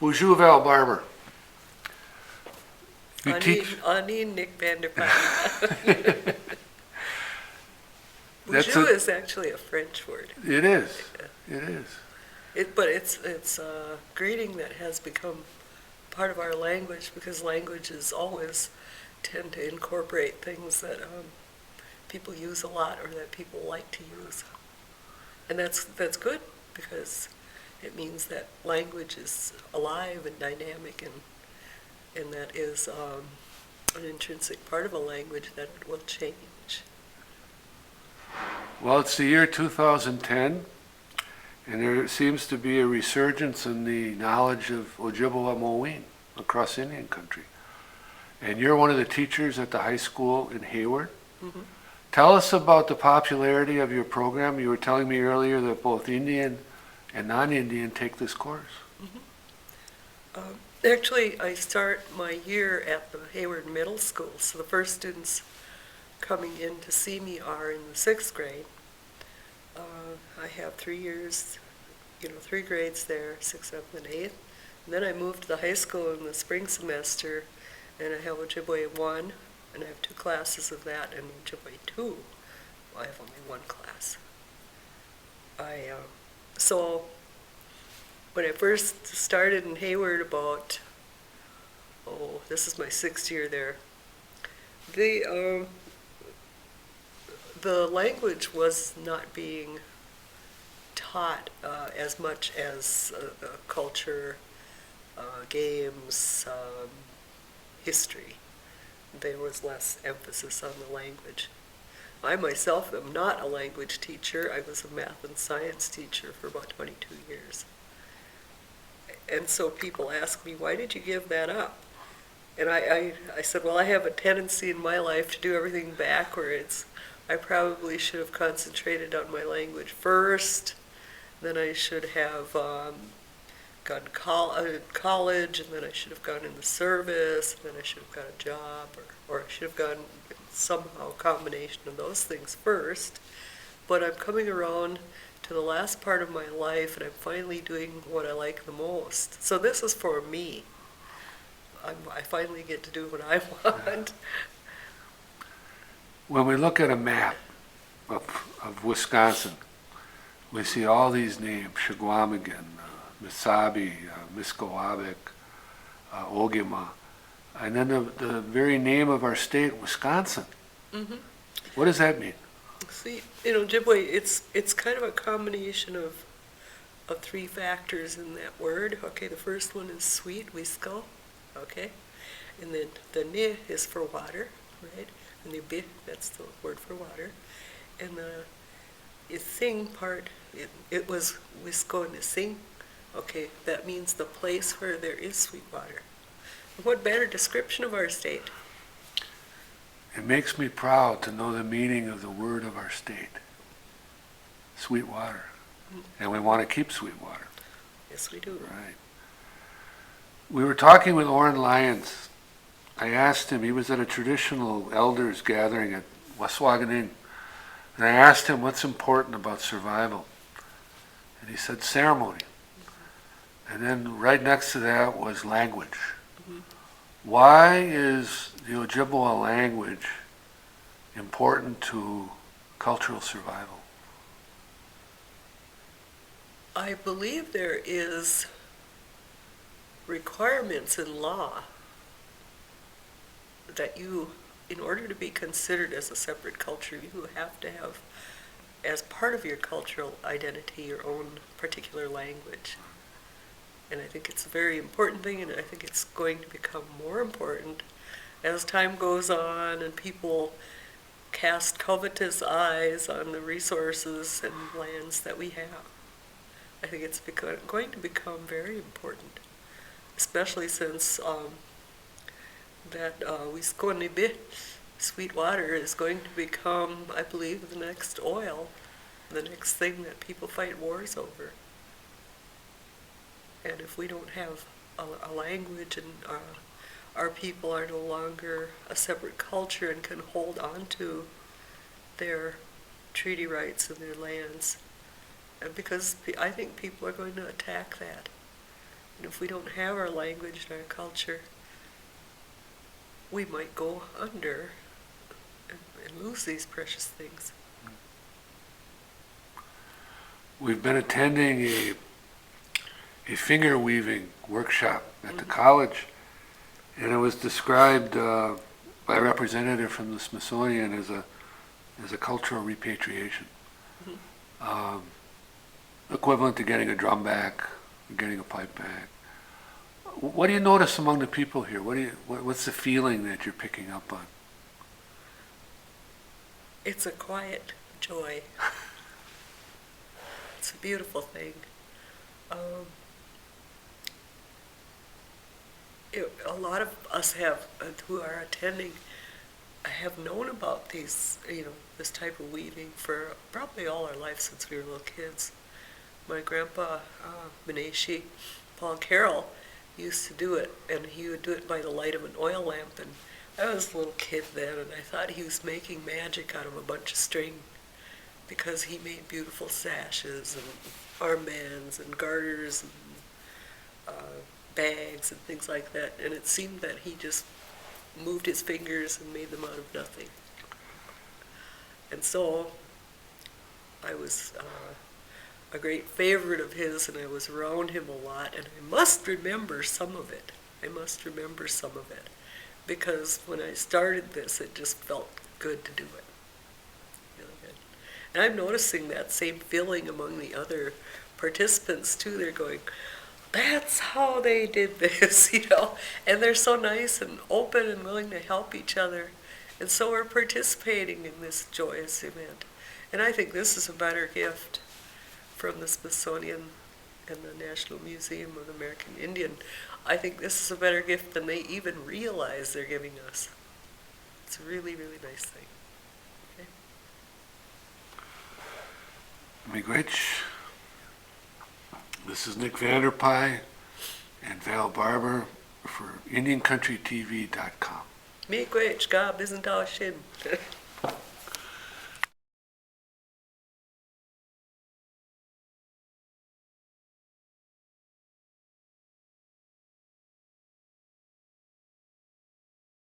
Bonjour, Val Barber. You teach. Ani Nick Vanderpump. That's Bonjour is actually a French word. It is. It is. But it's a greeting that has become part of our language because languages always tend to incorporate things that people use a lot or that people like to use, and that's good because it means that language is alive and dynamic and that is an intrinsic part of a language that it will change. Well, it's the year 2010, and there seems to be a resurgence in the knowledge of Ojibwe across Indian country. And you're one of the teachers at the high school in Hayward. Mm-hmm. Tell us about the popularity of your program. You were telling me earlier that both Indian and non-Indian take this course. Mm-hmm. Actually, I start my year at the Hayward Middle School, so the first students coming in to see me are in the 6th grade. I have 3 years, 3 grades there, 6th, 7th, and 8th. And then I moved to the high school in the spring semester, and I have Ojibwe 1, and I have 2 classes of that, and Ojibwe 2, I have only 1 class. So when I first started in Hayward about, this is my 6th year there, the language was not being taught as much as culture, games, history. There was less emphasis on the language. I myself am not a language teacher. I was a math and science teacher for about 22 years. And so people ask me, why did you give that up? And I said, well, I have a tendency in my life to do everything backwards. I probably should have concentrated on my language first, then I should have gone to college, and then I should have gone in the service, and then I should have got a job, or I should have gone somehow a combination of those things first. But I'm coming around to the last part of my life, and I'm finally doing what I like the most. So this is for me. I finally get to do what I want. When we look at a map of Wisconsin, we see all these names: Shagwamigan, Misabi, Miskowabik, Ogima, and then the very name of our state, Wisconsin. Mm-hmm. What does that mean? See, Ojibwe, it's kind of a combination of 3 factors in that word. Okay, the first one is sweet, Wisco, okay? And then the ni is for water, right? And the bi, that's the word for water. And the thing part, it was Wisco and sing. Okay, that means the place where there is sweet water. And what better description of our state? It makes me proud to know the meaning of the word of our state, sweet water. And we want to keep sweet water. Yes, we do. Right. We were talking with Orrin Lyons. I asked him, he was at a traditional elders gathering at Waswaganing, and I asked him what's important about survival. And he said ceremony. And then right next to that was language. Mm-hmm. Why is the Ojibwe language important to cultural survival? I believe there is requirements in law that you, in order to be considered as a separate culture, you have to have, as part of your cultural identity, your own particular language. And I think it's a very important thing, and I think it's going to become more important as time goes on and people cast covetous eyes on the resources and lands that we have. I think it's going to become very important, especially since that Wisconsin, sweet water, is going to become, I believe, the next oil, the next thing that people fight wars over. And if we don't have a language and our people are no longer a separate culture and can hold on to their treaty rights and their lands, because I think people are going to attack that. And if we don't have our language and our culture, we might go under and lose these precious things. We've been attending a finger weaving workshop at the college, and it was described by a representative from the Smithsonian as a cultural repatriation, equivalent to getting a drum back, getting a pipe back. What do you notice among the people here? What's the feeling that you're picking up on? It's a quiet joy. It's a beautiful thing. A lot of us who are attending, have known about these, this type of weaving for probably all our life since we were little kids. My grandpa, Beneshi, Paul Carroll, used to do it, and he would do it by the light of an oil lamp. And I was a little kid then, and I thought he was making magic out of a bunch of string, because he made beautiful sashes and armbands and garters and bags and things like that. And it seemed that he just moved his fingers and made them out of nothing. And so I was a great favorite of his, and I was around him a lot, and I must remember some of it. Because when I started this, it just felt good to do it. Really good. And I'm noticing that same feeling among the other participants too. They're going, that's how they did this, and they're so nice and open and willing to help each other. And so we're participating in this joyous event. And I think this is a better gift from the Smithsonian and the National Museum of the American Indian. I think this is a better gift than they even realize they're giving us. It's a really, really nice thing. Okay? Miigwech. This is Nick Vanderpie and Val Barber for IndianCountryTV.com. Miigwech, Gab isn't our shin.